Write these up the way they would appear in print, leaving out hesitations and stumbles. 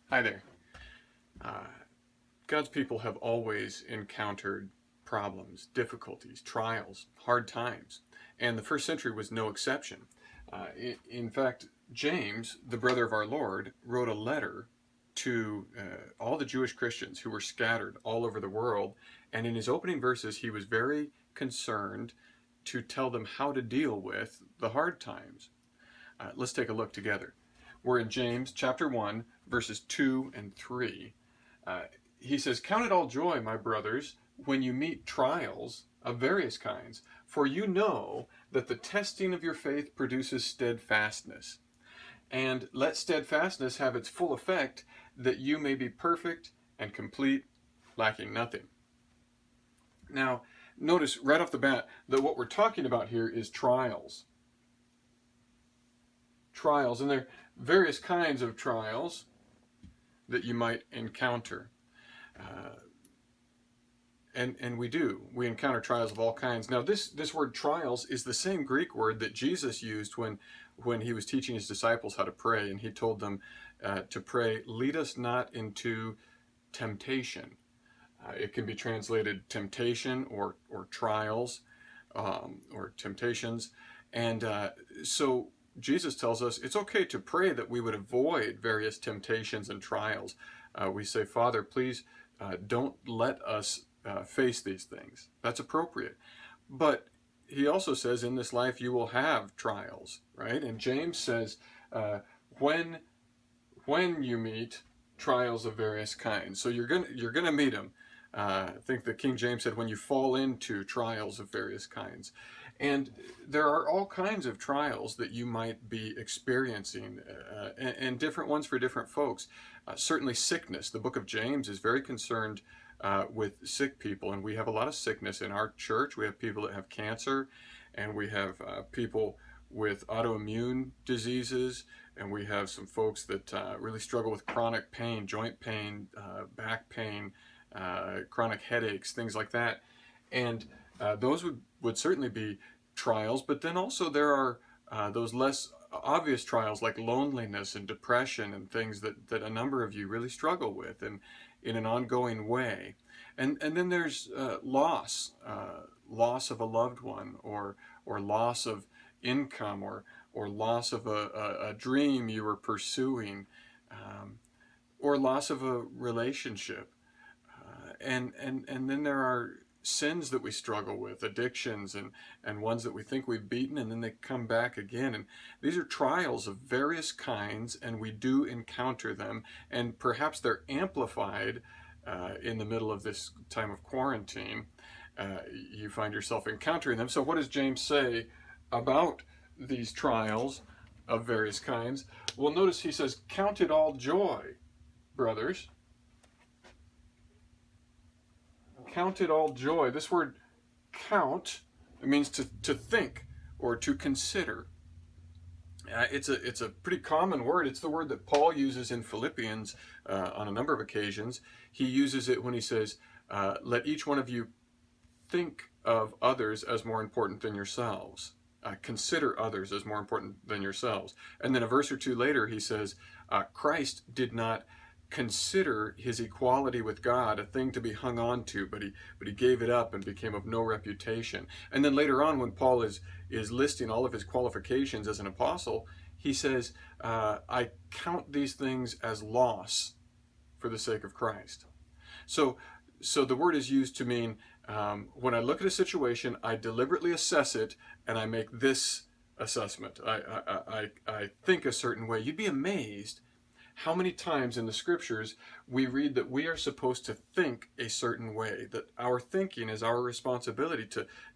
Hi there. Uh, God's people have always encountered problems, difficulties, trials, hard times, and the first century was no exception. In fact, James, the brother of our Lord, wrote a letter to all the Jewish Christians who were scattered all over the world, and in his opening verses, he was very concerned to tell them how to deal with the hard times. Let's take a look together. We're in James chapter 1, verses 2 and 3. Uh, he says, "Count it all joy, my brothers, when you meet trials of various kinds, for you know that the testing of your faith produces steadfastness. And let steadfastness have its full effect, that you may be perfect and complete, lacking nothing." Now, notice right off the bat that what we're talking about here is trials. Trials, and there are various kinds of trials that you might encounter. Uh, and we encounter trials of all kinds. Now this word trials is the same Greek word that Jesus used when he was teaching his disciples how to pray, and he told them to pray, "Lead us not into temptation." It can be translated temptation or trials, or temptations. And so Jesus tells us it's okay to pray that we would avoid various temptations and trials. We say, "Father, please don't let us face these things." That's appropriate. But he also says, in this life you will have trials, right? And James says, when you meet trials of various kinds. So you're gonna meet them. I think the King James said, when you fall into trials of various kinds. And there are all kinds of trials that you might be experiencing, and different ones for different folks. Certainly sickness. The book of James is very concerned with sick people, and we have a lot of sickness in our church. We have people that have cancer, and we have people with autoimmune diseases, and we have some folks that really struggle with chronic pain, joint pain, back pain, chronic headaches, things like that. And those would certainly be trials, but then also there are those less obvious trials like loneliness and depression and things that a number of you really struggle with and in an ongoing way. And then there's loss of a loved one, or loss of income, or loss of a dream you were pursuing, or loss of a relationship. And then there are sins that we struggle with, addictions, and ones that we think we've beaten, and then they come back again. And these are trials of various kinds, and we do encounter them, and perhaps they're amplified in the middle of this time of quarantine. You find yourself encountering them. So what does James say about these trials of various kinds? Well, notice he says, "Count it all joy, brothers." Count it all joy. This word count, it means to think or to consider. It's a pretty common word. It's the word that Paul uses in Philippians on a number of occasions. He uses it when he says, "Let each one of you think of others as more important than yourselves. Consider others as more important than yourselves." And then a verse or two later, he says, "Christ did not consider his equality with God a thing to be hung on to, but he gave it up and became of no reputation." And then later on, when Paul is listing all of his qualifications as an apostle, he says, "I count these things as loss for the sake of Christ." So the word is used to mean, when I look at a situation, I deliberately assess it, and I make this assessment. I think a certain way. You'd be amazed how many times in the scriptures we read that we are supposed to think a certain way, that our thinking is our responsibility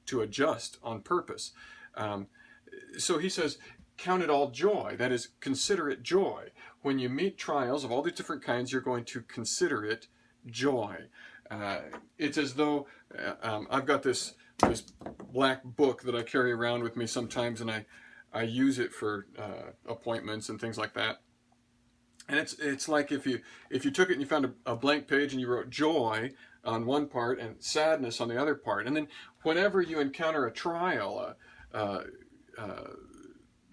to adjust on purpose. So he says, count it all joy. That is, consider it joy. When you meet trials of all these different kinds, you're going to consider it joy. It's as though I've got this black book that I carry around with me sometimes, and I use it for appointments and things like that. And it's like if you took it and you found a blank page and you wrote joy on one part and sadness on the other part, and then whenever you encounter a trial,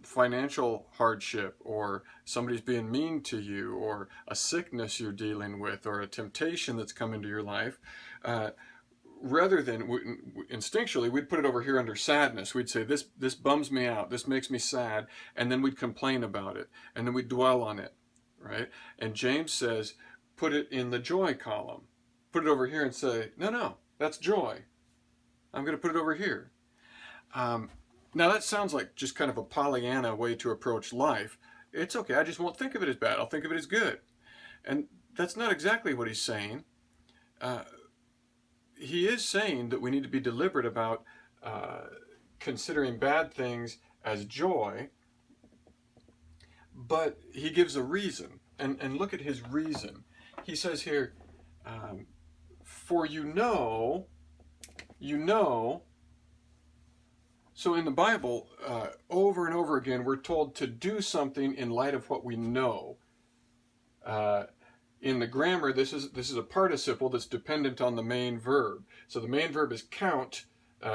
financial hardship, or somebody's being mean to you, or a sickness you're dealing with, or a temptation that's come into your life, rather than instinctually we'd put it over here under sadness. We'd say this bums me out, this makes me sad, and then we'd complain about it, and then we'd dwell on it, right? And James says, put it in the joy column. Put it over here and say, no, that's joy. I'm going to put it over here. Now that sounds like just kind of a Pollyanna way to approach life. It's okay, I just won't think of it as bad, I'll think of it as good. And that's not exactly what he's saying. He is saying that we need to be deliberate about considering bad things as joy, but he gives a reason. And look at his reason. He says here, for you know, so in the Bible, over and over again, we're told to do something in light of what we know. In the grammar, this is a participle that's dependent on the main verb. So the main verb is count,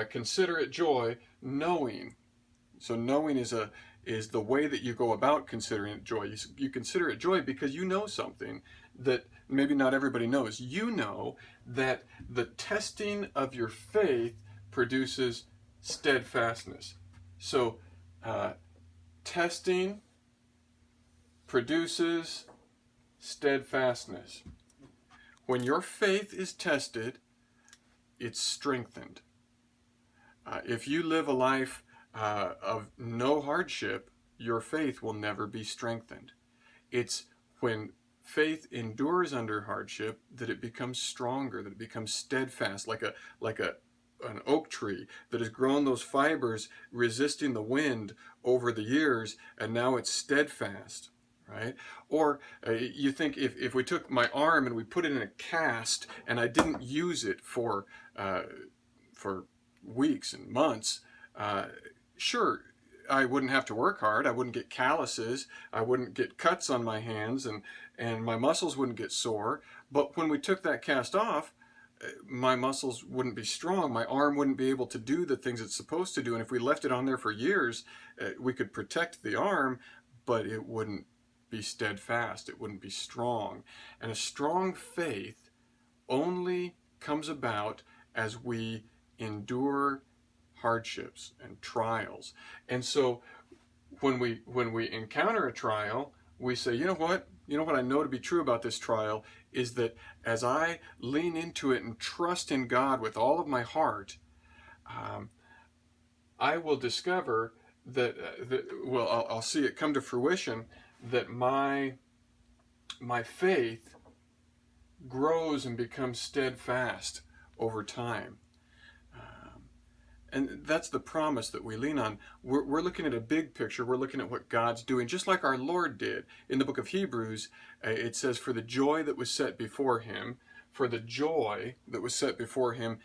consider it joy, knowing. So knowing is the way that you go about considering it joy. You consider it joy because you know something that maybe not everybody knows. You know that the testing of your faith produces steadfastness. So testing produces steadfastness. When your faith is tested, it's strengthened. If you live a life of no hardship, your faith will never be strengthened. It's when faith endures under hardship that it becomes stronger, that it becomes steadfast, like an oak tree that has grown those fibers resisting the wind over the years, and now it's steadfast. Right? Or you think if we took my arm and we put it in a cast and I didn't use it for weeks and months, sure, I wouldn't have to work hard. I wouldn't get calluses. I wouldn't get cuts on my hands, and my muscles wouldn't get sore. But when we took that cast off, my muscles wouldn't be strong. My arm wouldn't be able to do the things it's supposed to do. And if we left it on there for years, we could protect the arm, but it wouldn't be steadfast. It wouldn't be strong. And a strong faith only comes about as we endure hardships and trials. And so when we encounter a trial, we say, you know what I know to be true about this trial is that as I lean into it and trust in God with all of my heart, I will discover that, I'll see it come to fruition that my faith grows and becomes steadfast over time. And that's the promise that we lean on. We're looking at a big picture. We're looking at what God's doing, just like our Lord did. In the book of Hebrews, it says, for the joy that was set before him,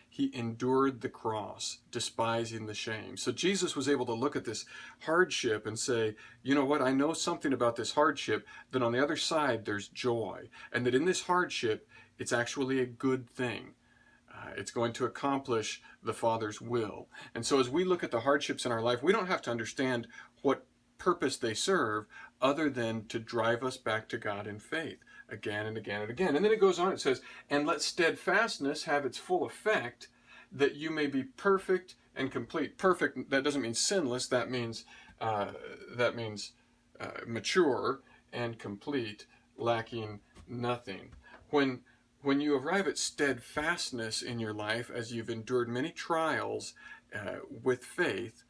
he endured the cross, despising the shame. So Jesus was able to look at this hardship and say, you know what, I know something about this hardship, that on the other side there's joy, and that in this hardship, it's actually a good thing. It's going to accomplish the Father's will. And so as we look at the hardships in our life, we don't have to understand what purpose they serve other than to drive us back to God in faith again and again and again. And then it goes on, it says, and let steadfastness have its full effect, that you may be perfect and complete. Perfect, that doesn't mean sinless, that means mature and complete, lacking nothing. When you arrive at steadfastness in your life, as you've endured many trials with faith,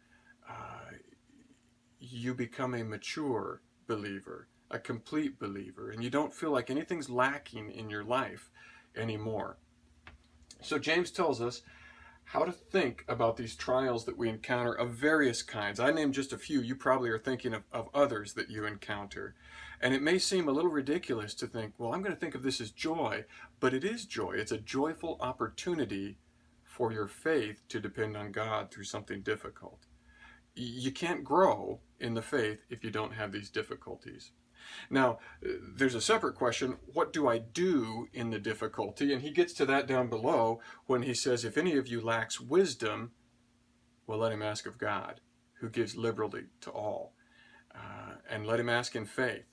you become a mature believer, a complete believer, and you don't feel like anything's lacking in your life anymore. So James tells us how to think about these trials that we encounter of various kinds. I named just a few. You probably are thinking of others that you encounter. And it may seem a little ridiculous to think, well, I'm going to think of this as joy, but it is joy. It's a joyful opportunity for your faith to depend on God through something difficult. You can't grow in the faith if you don't have these difficulties. Now, there's a separate question, what do I do in the difficulty? And he gets to that down below when he says, if any of you lacks wisdom, well, let him ask of God, who gives liberally to all. and let him ask in faith.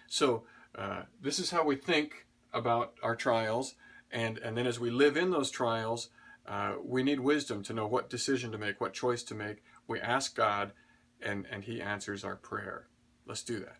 So this is how we think about our trials, and then as we live in those trials, we need wisdom to know what decision to make, what choice to make. We ask God, and he answers our prayer. Let's do that.